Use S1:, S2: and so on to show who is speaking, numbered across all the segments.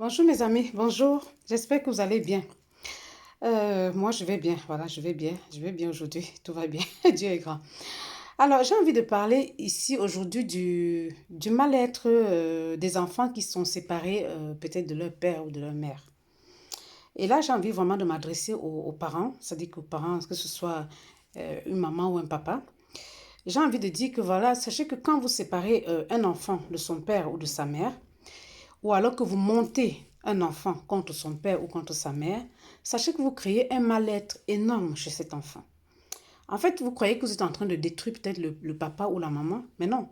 S1: Bonjour mes amis, bonjour. J'espère que vous allez bien. Moi, je vais bien. Voilà, je vais bien. Je vais bien aujourd'hui. Tout va bien. Dieu est grand. Alors, j'ai envie de parler ici aujourd'hui du mal-être des enfants qui sont séparés peut-être de leur père ou de leur mère. Et là, j'ai envie vraiment de m'adresser aux parents, c'est-à-dire qu'aux parents, que ce soit une maman ou un papa. J'ai envie de dire que voilà, sachez que quand vous séparez un enfant de son père ou de sa mère, ou alors que vous montez un enfant contre son père ou contre sa mère, sachez que vous créez un mal-être énorme chez cet enfant. En fait, vous croyez que vous êtes en train de détruire peut-être le papa ou la maman, mais non.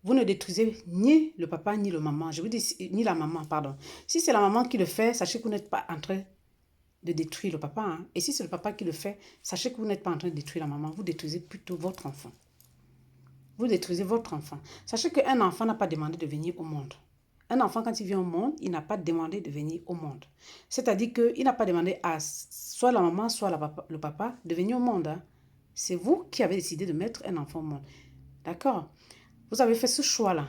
S1: Vous ne détruisez ni le papa ni le maman. Je vous dis ni la maman, pardon. Si c'est la maman qui le fait, sachez que vous n'êtes pas en train de détruire le papa. Hein. Et si c'est le papa qui le fait, sachez que vous n'êtes pas en train de détruire la maman. Vous détruisez plutôt votre enfant. Vous détruisez votre enfant. Sachez qu'un enfant n'a pas demandé de venir au monde. Un enfant, quand il vient au monde, il n'a pas demandé de venir au monde. C'est-à-dire qu'il n'a pas demandé à soit la maman, soit le papa de venir au monde. Hein. C'est vous qui avez décidé de mettre un enfant au monde. D'accord? Vous avez fait ce choix-là.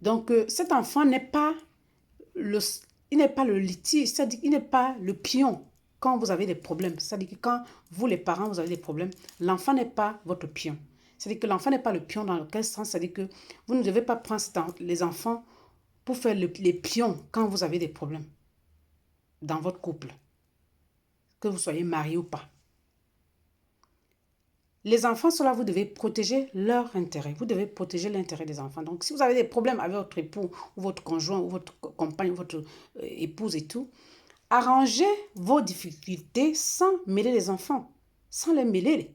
S1: Donc, cet enfant n'est pas il n'est pas le litige, c'est-à-dire qu'il n'est pas le pion quand vous avez des problèmes. C'est-à-dire que quand vous, les parents, vous avez des problèmes, l'enfant n'est pas votre pion. C'est-à-dire que l'enfant n'est pas le pion dans lequel sens, c'est-à-dire que vous ne devez pas prendre les enfants pour faire les pions quand vous avez des problèmes dans votre couple, que vous soyez marié ou pas. Les enfants, cela, vous devez protéger leur intérêt. Vous devez protéger l'intérêt des enfants. Donc, si vous avez des problèmes avec votre époux, ou votre conjoint, ou votre compagne, ou votre épouse et tout, arrangez vos difficultés sans mêler les enfants, sans les mêler.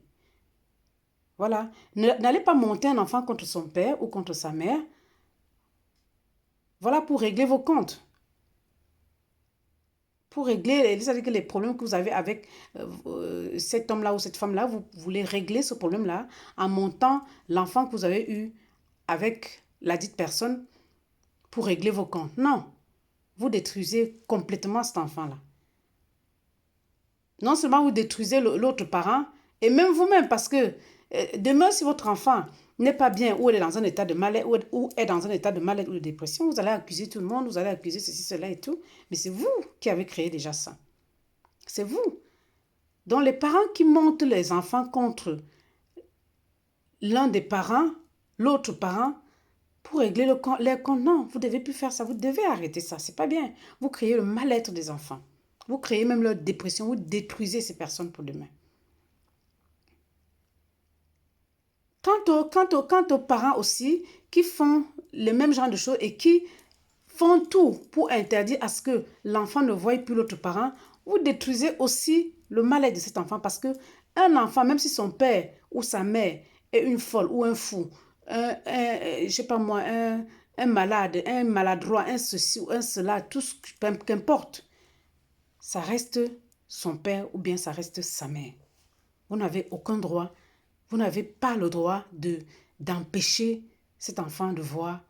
S1: Voilà. N'allez pas monter un enfant contre son père ou contre sa mère. Voilà pour régler vos comptes. Pour régler, c'est-à-dire que les problèmes que vous avez avec cet homme-là ou cette femme-là, vous voulez régler ce problème-là en montant l'enfant que vous avez eu avec la dite personne pour régler vos comptes. Non, vous détruisez complètement cet enfant-là. Non seulement vous détruisez l'autre parent, et même vous-même, parce que demain, si votre enfant n'est pas bien, ou elle est dans un état de mal-être, ou est dans un état de mal-être ou de dépression, vous allez accuser tout le monde, vous allez accuser ceci, cela et tout. Mais c'est vous qui avez créé déjà ça. C'est vous. Donc les parents qui montent les enfants contre l'un des parents, l'autre parent, pour régler les comptes, non, vous ne devez plus faire ça, vous devez arrêter ça, c'est pas bien. Vous créez le mal-être des enfants. Vous créez même leur dépression, vous détruisez ces personnes pour demain. Quant aux parents aussi qui font le même genre de choses et qui font tout pour interdire à ce que l'enfant ne voie plus l'autre parent, vous détruisez aussi le mal-être de cet enfant parce que un enfant, même si son père ou sa mère est une folle ou un fou, je sais pas moi, un malade, un maladroit, un ceci ou un cela, tout ce qu'importe, ça reste son père ou bien ça reste sa mère. Vous n'avez aucun droit, vous n'avez pas le droit d'empêcher cet enfant de voir,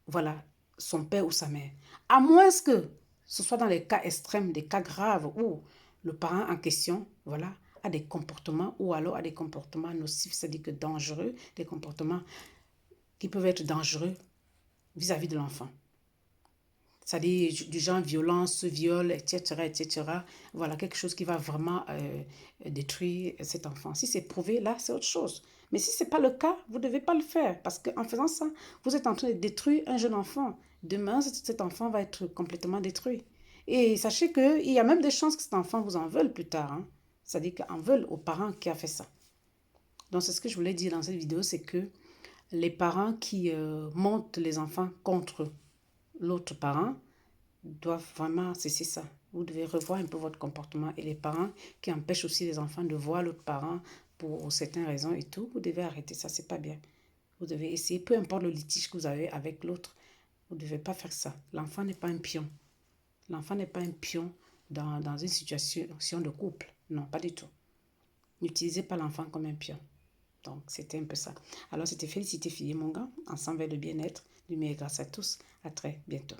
S1: voilà, son père ou sa mère. À moins que ce soit dans les cas extrêmes, des cas graves où le parent en question, voilà, a des comportements ou alors a des comportements nocifs, c'est-à-dire que dangereux, des comportements qui peuvent être dangereux vis-à-vis de l'enfant. C'est-à-dire du genre violence, viol, etc., etc. Voilà, quelque chose qui va vraiment détruire cet enfant. Si c'est prouvé, là, c'est autre chose. Mais si ce n'est pas le cas, vous ne devez pas le faire. Parce qu'en faisant ça, vous êtes en train de détruire un jeune enfant. Demain, cet enfant va être complètement détruit. Et sachez qu'il y a même des chances que cet enfant vous en veuille plus tard. Hein. C'est-à-dire qu'en veulent aux parents qui a fait ça. Donc, c'est ce que je voulais dire dans cette vidéo, c'est que les parents qui montent les enfants contre l'autre parent doivent vraiment cesser ça. Vous devez revoir un peu votre comportement et les parents qui empêchent aussi les enfants de voir l'autre parent pour certaines raisons et tout, vous devez arrêter ça, c'est pas bien. Vous devez essayer, peu importe le litige que vous avez avec l'autre, vous ne devez pas faire ça. L'enfant n'est pas un pion. L'enfant n'est pas un pion dans une situation de couple. Non, pas du tout. N'utilisez pas l'enfant comme un pion. Donc, c'était un peu ça. Alors, c'était Félicité Fillé, mon gars, ensemble vers le bien-être, du meilleur grâce à tous. À très bientôt.